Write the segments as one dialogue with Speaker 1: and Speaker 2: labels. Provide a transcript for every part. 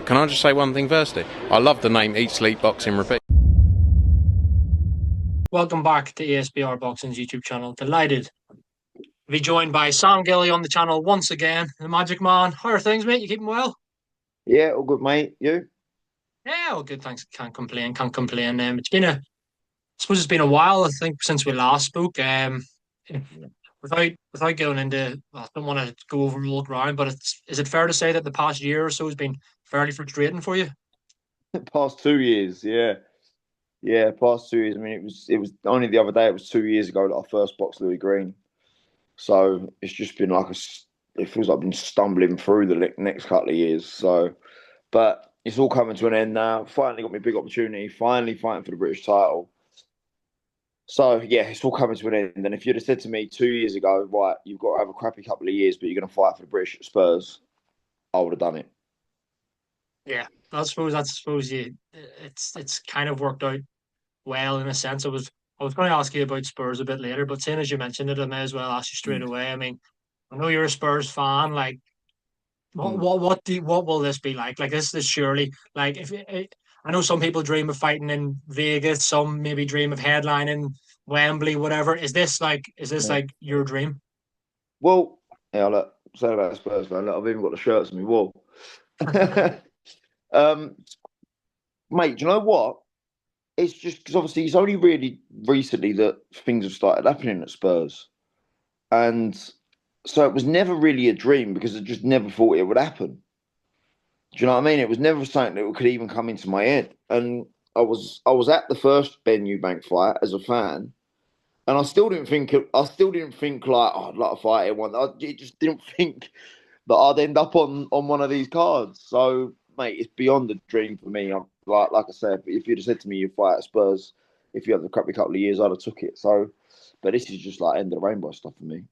Speaker 1: can I just say one thing firstly? I love the name Eat Sleep Boxing Repeat.
Speaker 2: Welcome back to ESBR Boxing's YouTube channel. Delighted to be joined by Sam Gilley on the channel once again. The Magic Man. How are things, mate? You keeping well?
Speaker 3: Yeah, all good, mate. You?
Speaker 2: Yeah, all good. Thanks. Can't complain. Can't complain. I suppose it's been a while. I think since we last spoke. Without going into, well, I don't want to go over old ground, but is it fair to say that the past year or so has been fairly frustrating for you?
Speaker 3: Past 2 years, yeah. Yeah, past 2 years. I mean, it was only the other day, it was 2 years ago that I first boxed Louis Green. So it's just been like it feels like I've been stumbling through the next couple of years. So, but it's all coming to an end now. Finally got me a big opportunity, finally fighting for the British title. So yeah, it's all coming to an end. And if you'd have said to me 2 years ago, right, you've got to have a crappy couple of years, but you're going to fight for the British Spurs, I would have done it.
Speaker 2: Yeah, I suppose it's kind of worked out well in a sense. I was going to ask you about Spurs a bit later, but seeing as you mentioned it, I may as well ask you straight
Speaker 3: Mm.
Speaker 2: away. I mean, I know you're a Spurs fan. Like, what
Speaker 3: Mm.
Speaker 2: what what do what will this be like? Like, this is surely like I know some people dream of fighting in Vegas, some maybe dream of headlining Wembley, whatever. Is this like your dream?
Speaker 3: Well, yeah, look, say about Spurs, man. Look, I've even got the shirts on my wall. um, Mate, do you know what? It's just because obviously it's only really recently that things have started happening at Spurs, and so it was never really a dream because I just never thought it would happen. Do you know what I mean? It was never something that could even come into my head. And I was at the first Benn Eubank fight as a fan, and I still didn't think like, oh, I'd like to fight him. Just didn't think that I'd end up on one of these cards. So, mate, it's beyond a dream for me. I'm like I said, if you'd have said to me you fight at Spurs, if you had the couple of years, I'd have took it. So, but this is just like end of the rainbow stuff for me.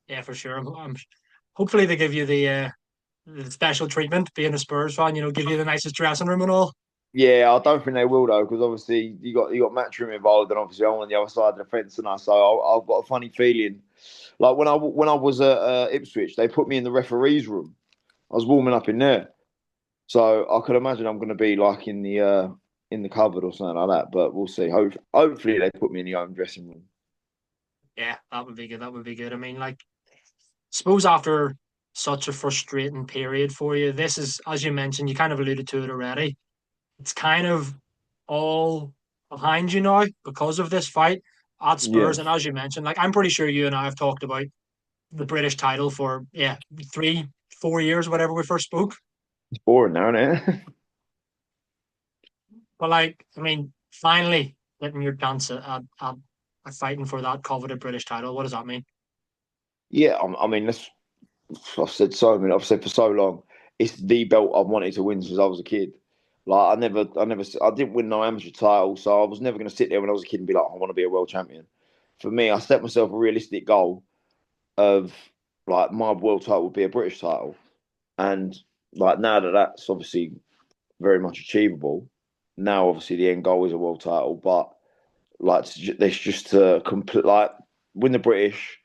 Speaker 2: Yeah, for sure. Hopefully they give you the special treatment being a Spurs fan. Give you the nicest dressing room and all.
Speaker 3: Yeah, I don't think they will though, because obviously you got Matchroom involved, and obviously I'm on the other side of the fence, and so I've got a funny feeling. Like when I was at Ipswich, they put me in the referees room. I was warming up in there, so I could imagine I'm going to be like in the cupboard or something like that. But we'll see. Hopefully they put me in the own dressing room.
Speaker 2: Yeah, that would be good. That would be good. I mean, like, suppose after such a frustrating period for you, this is, as you mentioned, you kind of alluded to it already. It's kind of all behind you now because of this fight at
Speaker 3: Yeah,
Speaker 2: Spurs. And as you mentioned, like, I'm pretty sure you and I have talked about the British title for, yeah, 3, 4 years, whatever we first spoke.
Speaker 3: it's boring now, isn't it?
Speaker 2: But, like, I mean, finally getting your chance at fighting for that coveted British title. What does that mean?
Speaker 3: Yeah, I mean, I've said for so long, it's the belt I've wanted to win since I was a kid. Like I didn't win no amateur title, so I was never going to sit there when I was a kid and be like, I want to be a world champion. For me, I set myself a realistic goal of like my world title would be a British title, and like now that that's obviously very much achievable, now obviously the end goal is a world title, but like it's just to complete like win the British.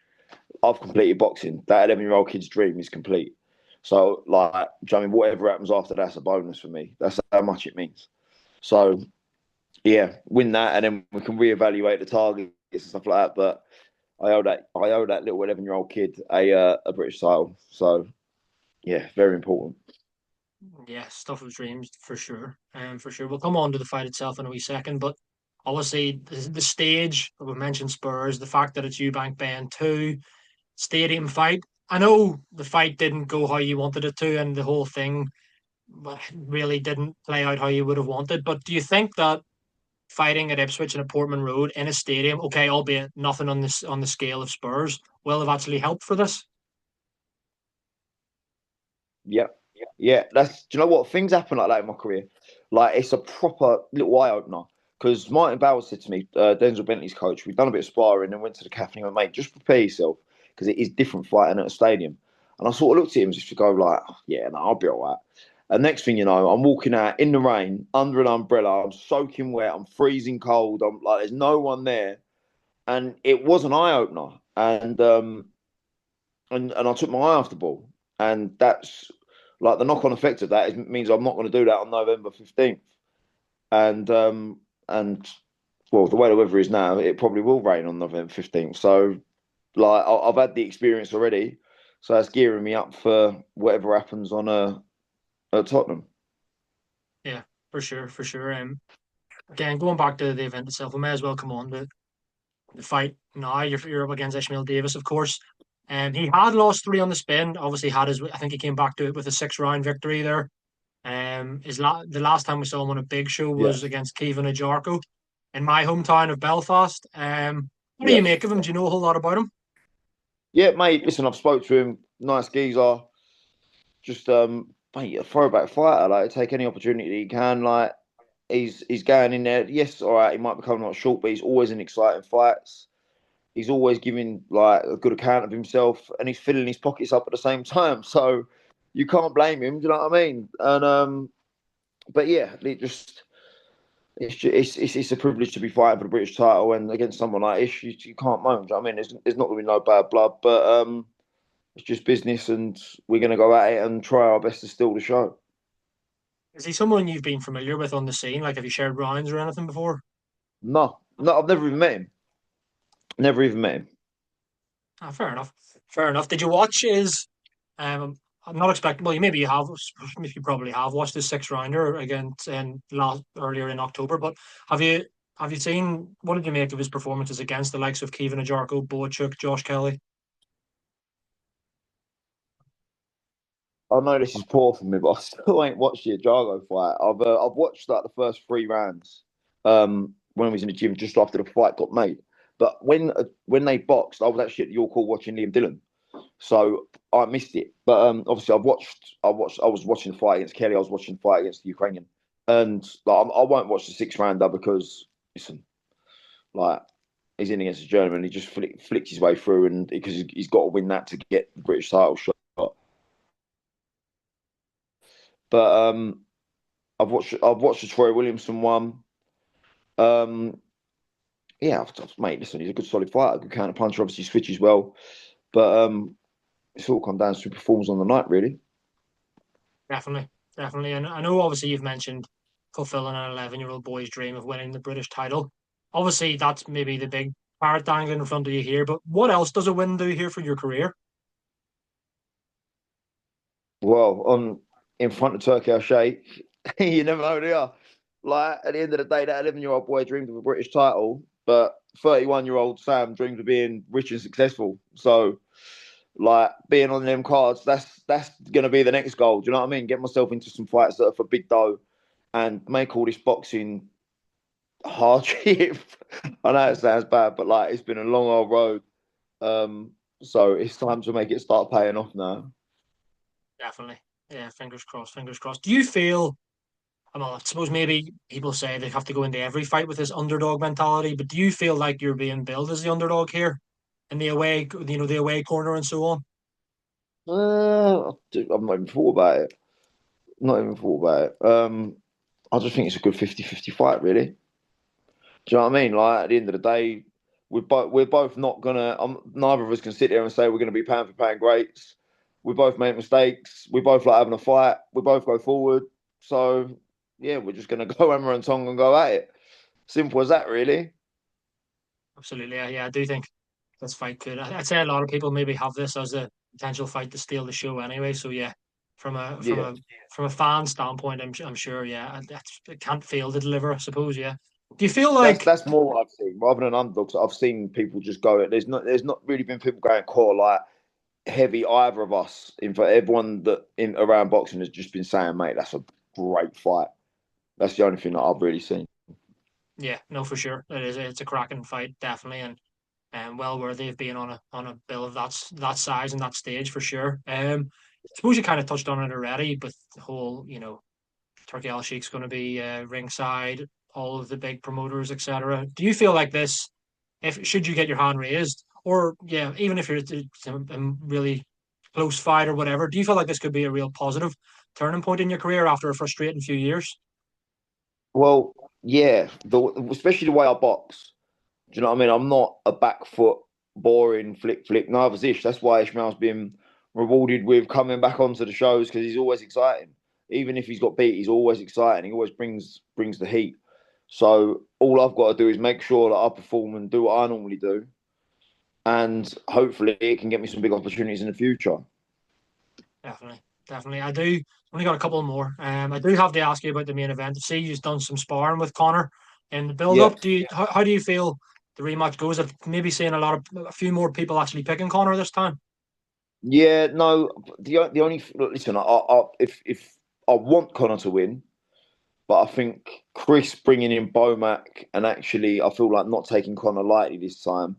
Speaker 3: I've completed boxing. That 11-year-old kid's dream is complete. So, like, do you know what I mean? Whatever happens after that's a bonus for me. That's how much it means. So, yeah, win that, and then we can reevaluate the targets and stuff like that. But I owe that little 11-year-old kid a British title. So, yeah, very important.
Speaker 2: Yeah, stuff of dreams for sure. For sure. We'll come on to the fight itself in a wee second, but obviously the stage we mentioned Spurs, the fact that it's Eubank Benn 2 stadium fight. I know the fight didn't go how you wanted it to, and the whole thing really didn't play out how you would have wanted. But do you think that fighting at Ipswich and at Portman Road in a stadium, okay, albeit nothing on the scale of Spurs, will have actually helped for this?
Speaker 3: Yeah, yeah. That's do you know what? Things happen like that in my career. Like it's a proper little eye opener. Because Martin Bowers said to me, Denzel Bentley's coach, we've done a bit of sparring and went to the cafe and went, mate, just prepare yourself because it is different fighting at a stadium. And I sort of looked at him just to go like, "Oh, yeah, no, I'll be all right." And next thing you know, I'm walking out in the rain under an umbrella. I'm soaking wet. I'm freezing cold. I'm like, there's no one there, and it was an eye opener. And I took my eye off the ball, and that's like the knock-on effect of that means I'm not going to do that on November 15th. And well, the way the weather is now, it probably will rain on November 15th. So like I've had the experience already, so that's gearing me up for whatever happens on at Tottenham.
Speaker 2: Yeah, for sure, for sure. Again, going back to the event itself, we may as well come on to the fight now. You're up against Ishmael Davis, of course. He had lost three on the spin. Obviously, I think he came back to it with a 6 round victory there. The last time we saw him on a big show
Speaker 3: Yeah,
Speaker 2: was against Kevin Ajarko in my hometown of Belfast. What do
Speaker 3: yeah,
Speaker 2: you make of him? Do you know a whole lot about him?
Speaker 3: yeah, mate. Listen, I've spoke to him. Nice geezer. Just mate, a throwback fighter. Like take any opportunity he can. Like he's going in there. Yes, all right. He might become not short, but he's always in exciting fights. He's always giving like a good account of himself, and he's filling his pockets up at the same time. So you can't blame him. Do you know what I mean? And but yeah, it's a privilege to be fighting for the British title, and against someone like Ish, you can't moan. Do you know what I mean? There's not going to be no bad blood, but it's just business, and we're going to go at it and try our best to steal the show.
Speaker 2: Is he someone you've been familiar with on the scene? Like, have you shared rounds or anything before?
Speaker 3: No, no, I've never even met him. Never even met him.
Speaker 2: Ah, fair enough. Fair enough. Did you watch his? I'm not expecting. Well, maybe you have. You probably have watched his 6 rounder against last earlier in October. But have you have you seen? What did you make of his performances against the likes of Kevin Ajarko, Boachuk, Josh Kelly?
Speaker 3: I know this is poor for me, but I still ain't watched the Jago fight. I've watched like the first 3 rounds when I was in the gym just after the fight got made. But when they boxed, I was actually at York Hall watching Liam Dillon, so I missed it. But obviously I was watching the fight against Kelly. I was watching the fight against the Ukrainian, and like I won't watch the 6 rounder because listen, like he's in against a German. He just flicked his way through, and because he's got to win that to get the British title shot. But I've watched the Troy Williamson one. Um, yeah, mate. Listen, he's a good solid fighter, good counter puncher. Obviously, switches well, but it's all come down to performance on the night, really.
Speaker 2: Definitely, definitely. And I know, obviously, you've mentioned fulfilling an 11-year-old boy's dream of winning the British title. Obviously, that's maybe the big carrot dangling in front of you here. But what else does a win do here for your career?
Speaker 3: Well, on in front of Turkey Al Sheikh, you never know who they are. Like at the end of the day, that 11-year-old boy dreamed of a British title, but 31-year-old Sam dreamed of being rich and successful. So, like being on them cards, that's gonna be the next goal. Do you know what I mean? Get myself into some fights that are for big dough, and make all this boxing hardship. I know it sounds bad, but like it's been a long old road. So it's time to make it start paying off now.
Speaker 2: Definitely. Yeah, fingers crossed, fingers crossed. Do you feel, I suppose maybe people say they have to go into every fight with this underdog mentality, but do you feel like you're being billed as the underdog here in the away, the away corner and so on?
Speaker 3: I've not even thought about it. Not even thought about it. I just think it's a good 50-50 fight, really. Do you know what I mean? Like at the end of the day, we're both not gonna. Neither of us can sit there and say we're gonna be pound for pound greats. We both make mistakes. We both like having a fight. We both go forward. So yeah, we're just gonna go hammer and tongue and go at it. Simple as that, really.
Speaker 2: Absolutely. Yeah, I do think this fight could. I'd say a lot of people maybe have this as a potential fight to steal the show anyway. So yeah, from a from
Speaker 3: Yeah.
Speaker 2: a from a fan standpoint, I'm sure. Yeah, it can't fail to deliver, I suppose. Yeah. Do you feel
Speaker 3: That's
Speaker 2: like
Speaker 3: that's more what I've seen rather than underdogs. I've seen people just go. There's not really been people going core like heavy either of us. In fact, everyone that in around boxing has just been saying, mate, that's a great fight. That's the only thing that I've really seen.
Speaker 2: Yeah, no, for sure. It's a cracking fight, definitely, and well worthy of being on a bill of that size and that stage for sure. I suppose you kind of touched on it already, but the whole, Turkey Al Sheikh's going to be ringside, all of the big promoters, etc. Do you feel like this, if should you get your hand raised, or yeah, even if you're a really close fight or whatever, do you feel like this could be a real positive turning point in your career after a frustrating few years?
Speaker 3: Well, yeah, especially the way I box. Do you know what I mean? I'm not a back foot, boring flick flick. Neither's Ish. That's why Ishmael's been rewarded with coming back onto the shows because he's always exciting. Even if he's got beat, he's always exciting. He always brings the heat. So all I've got to do is make sure that I perform and do what I normally do, and hopefully it can get me some big opportunities in the future.
Speaker 2: Definitely. I do only got a couple more. I do have to ask you about the main event. I see you've done some sparring with Connor in the build up. How do you feel the rematch goes? I've maybe seen a few more people actually picking Connor this time.
Speaker 3: Yeah, no. The only listen, if I want Connor to win, but I think Chris bringing in Bomac and actually I feel like not taking Connor lightly this time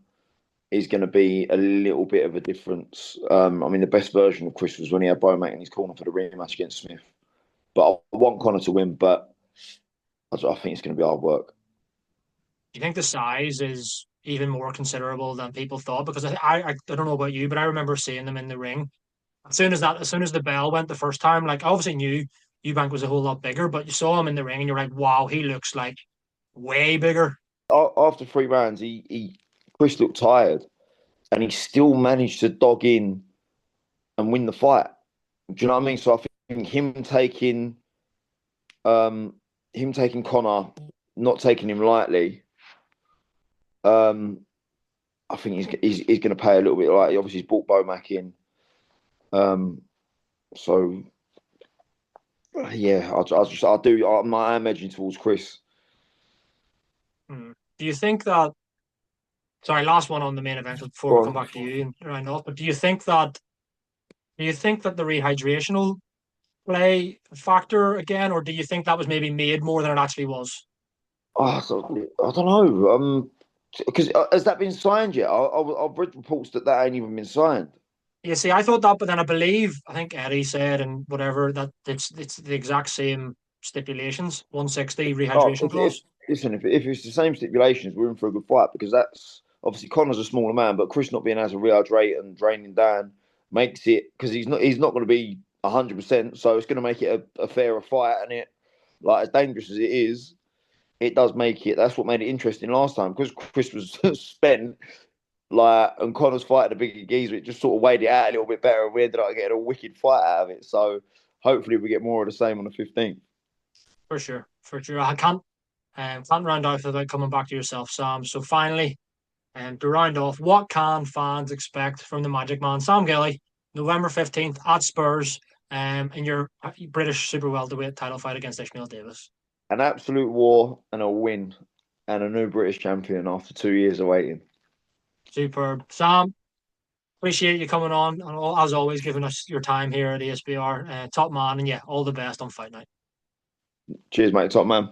Speaker 3: is going to be a little bit of a difference. I mean, the best version of Chris was when he had Bomac in his corner for the rematch against Smith. But I want Connor to win, but I think it's going to be hard work.
Speaker 2: Do you think the size is even more considerable than people thought? Because I don't know about you, but I remember seeing them in the ring. As soon as the bell went the first time, like I obviously knew Eubank was a whole lot bigger, but you saw him in the ring and you're like, wow, he looks like way bigger.
Speaker 3: After 3 rounds, Chris looked tired, and he still managed to dog in and win the fight. Do you know what I mean? So I think him taking Connor, not taking him lightly, I think he's going to pay a little bit. Like obviously he's brought Bomac in, so yeah, I'm edging towards Chris.
Speaker 2: Do you think that? Sorry, last one on the main event before we come back to you and round off. But do you think that the rehydration will play a factor again, or do you think that was maybe made more than it actually was?
Speaker 3: I don't know. Because has that been signed yet? I've read reports that ain't even been signed.
Speaker 2: You see, I thought that, but then I think Eddie said and whatever that it's the exact same stipulations, 160 rehydration clause.
Speaker 3: Listen, if it's the same stipulations, we're in for a good fight because that's obviously Connor's a smaller man, but Chris not being able to rehydrate and draining down makes it because he's not going to be 100%, so it's going to make it a fairer fight, and it like as dangerous as it is, it does make it. That's what made it interesting last time because Chris was spent. Like, and Connor's fighting a bigger geezer, it just sort of weighed it out a little bit better, and we ended up getting a wicked fight out of it. So hopefully we get more of the same on the 15th.
Speaker 2: For sure. I can't round off without coming back to yourself, Sam. So finally, to round off, what can fans expect from the Magic Man, Sam Gilley, November 15th at Spurs, in your British super welterweight title fight against Ishmael Davis?
Speaker 3: An absolute war and a win, and a new British champion after 2 years of waiting.
Speaker 2: Superb. Sam, appreciate you coming on and as always giving us your time here at ESBR. Top man, and yeah, all the best on fight night.
Speaker 3: Cheers, mate. Top man.